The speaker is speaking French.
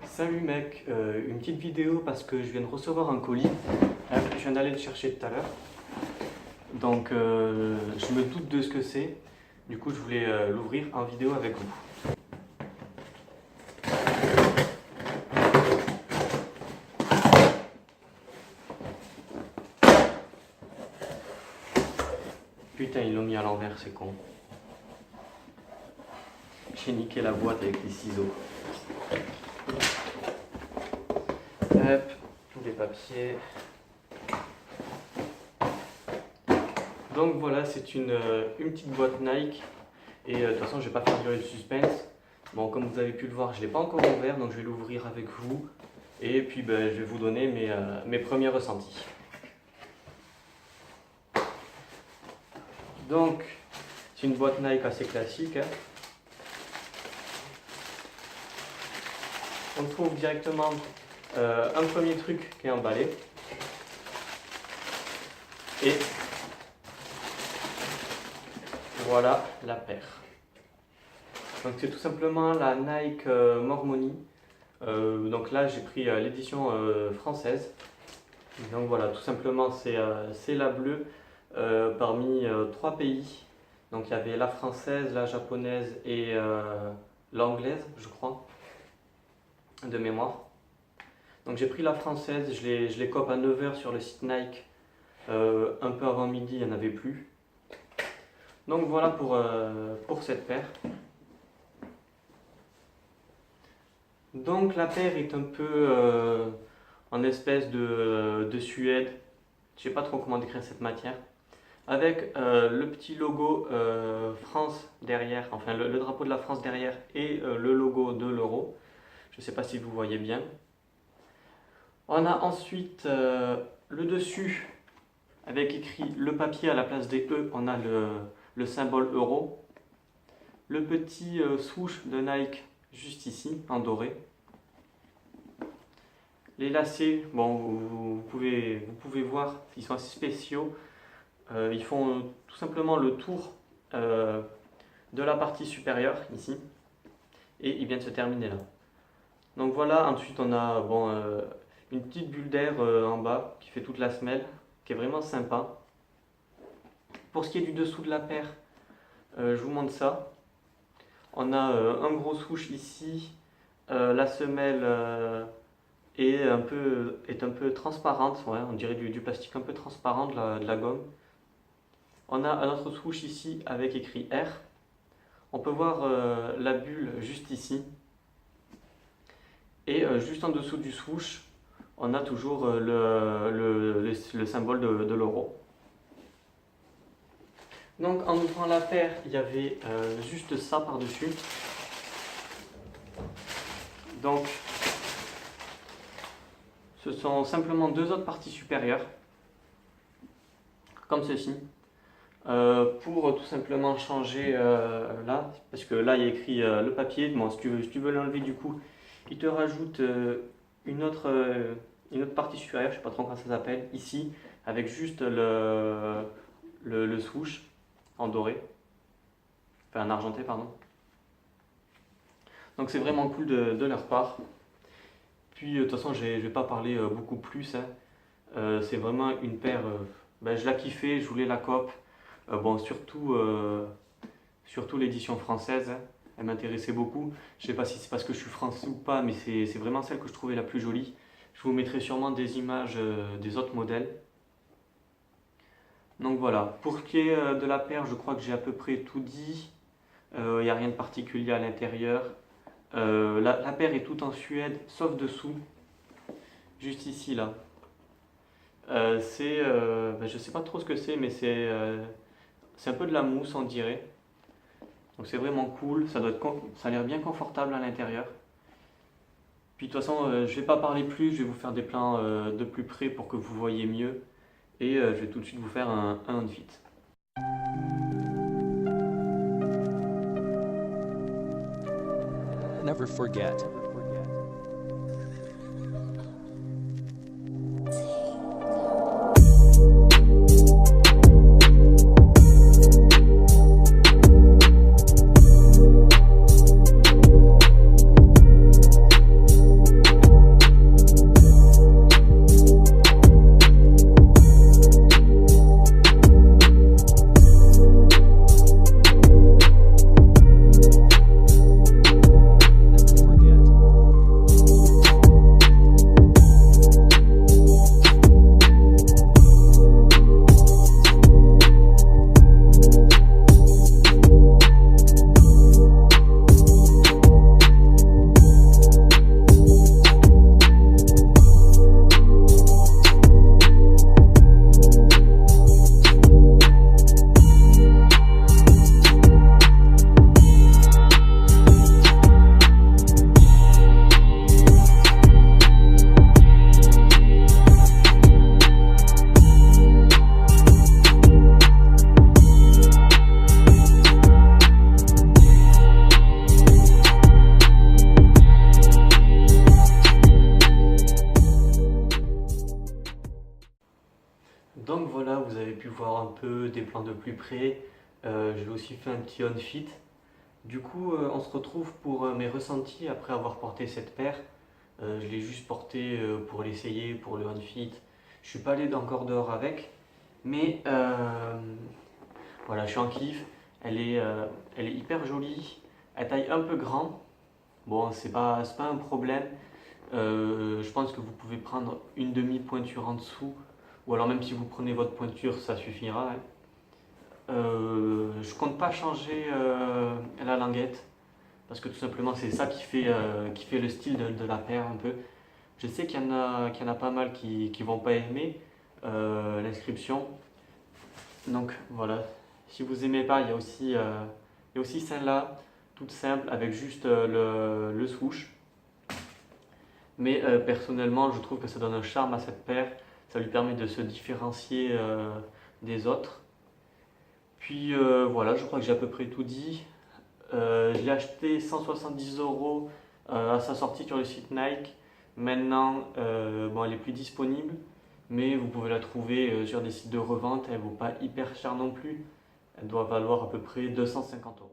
Salut mec, une petite vidéo parce que je viens de recevoir un colis. Je viens d'aller le chercher tout à l'heure. Donc je me doute de ce que c'est. Du coup je voulais l'ouvrir en vidéo avec vous. Putain, ils l'ont mis à l'envers, c'est con. J'ai niqué la boîte avec les ciseaux. Hop, les papiers. Donc voilà, c'est une petite boîte Nike. Et de toute façon, je vais pas faire durer le suspense. Bon, comme vous avez pu le voir, je ne l'ai pas encore ouvert, donc je vais l'ouvrir avec vous. Et puis je vais vous donner mes premiers ressentis. Donc, c'est une boîte Nike assez classique. On trouve directement un premier truc qui est emballé. Et voilà la paire. Donc c'est tout simplement la Nike More Money. Donc là j'ai pris l'édition française. Donc voilà, tout simplement c'est la bleue parmi 3 pays. Donc il y avait la française, la japonaise et l'anglaise, je crois, de mémoire. Donc j'ai pris la française, je les cope à 9 h sur le site Nike. Un peu avant midi, il n'y en avait plus. Donc voilà pour cette paire. Donc la paire est un peu en espèce de suède. Je sais pas trop comment décrire cette matière. Avec le petit logo France derrière, enfin le drapeau de la France derrière et le logo de l'euro. Je ne sais pas si vous voyez bien. On a ensuite le dessus avec écrit le papier à la place des E, on a le symbole euro. Le petit swoosh de Nike juste ici en doré. Les lacets, bon, vous pouvez voir, ils sont assez spéciaux. Ils font tout simplement le tour de la partie supérieure ici et ils viennent se terminer là. Donc voilà, ensuite on a une petite bulle d'air en bas qui fait toute la semelle, qui est vraiment sympa. Pour ce qui est du dessous de la paire, je vous montre ça. On a un gros swoosh ici, la semelle est un peu transparente, ouais, on dirait du plastique un peu transparent, de la gomme. On a un autre swoosh ici avec écrit R. On peut voir la bulle juste ici. Et juste en dessous du swoosh, on a toujours le symbole de l'euro. Donc en ouvrant la paire, il y avait juste ça par-dessus. Donc ce sont simplement 2 autres parties supérieures, comme ceci. Pour tout simplement changer là, parce que là il y a écrit le papier. Bon, si tu veux l'enlever, du coup il te rajoute une autre partie supérieure, je sais pas trop comment ça s'appelle, ici, avec juste le swoosh en doré, enfin en argenté, pardon. Donc c'est vraiment cool de leur part. Puis de toute façon je vais pas parler beaucoup plus, hein. C'est vraiment une paire, je la kiffais, je voulais la cope. Bon, surtout l'édition française, hein. Elle m'intéressait beaucoup. Je sais pas si c'est parce que je suis français ou pas, mais c'est vraiment celle que je trouvais la plus jolie. Je vous mettrai sûrement des images des autres modèles. Donc voilà, pour ce qui est de la paire, je crois que j'ai à peu près tout dit. Il n'y a rien de particulier à l'intérieur. La paire est toute en suède, sauf dessous. Juste ici, là. Je sais pas trop ce que c'est, mais c'est un peu de la mousse, on dirait. Donc c'est vraiment cool, ça a l'air bien confortable à l'intérieur. Puis de toute façon, je vais pas parler plus, je vais vous faire des plans de plus près pour que vous voyez mieux. Et je vais tout de suite vous faire un outfit. Never forget. peu, des plans de plus près. Je l'ai aussi fait un petit on-fit. Du coup, on se retrouve pour mes ressentis après avoir porté cette paire. Je l'ai juste porté pour l'essayer, pour le on-fit. Je suis pas allé encore dehors avec, mais voilà, je suis en kiff. Elle est hyper jolie. Elle taille un peu grand. Bon, c'est pas un problème. Je pense que vous pouvez prendre une demi-pointure en dessous, ou alors même si vous prenez votre pointure, ça suffira, hein. Je compte pas changer la languette, parce que tout simplement c'est ça qui fait le style de la paire un peu. Je sais qu'il y en a pas mal qui vont pas aimer l'inscription. Donc voilà, si vous aimez pas, il y a aussi celle-là, toute simple, avec juste le swoosh. Mais personnellement, je trouve que ça donne un charme à cette paire. Ça lui permet de se différencier des autres. Puis voilà, je crois que j'ai à peu près tout dit. Je l'ai acheté 170 € à sa sortie sur le site Nike. Maintenant, bon, elle est plus disponible, mais vous pouvez la trouver sur des sites de revente. Elle vaut pas hyper cher non plus. Elle doit valoir à peu près 250 €.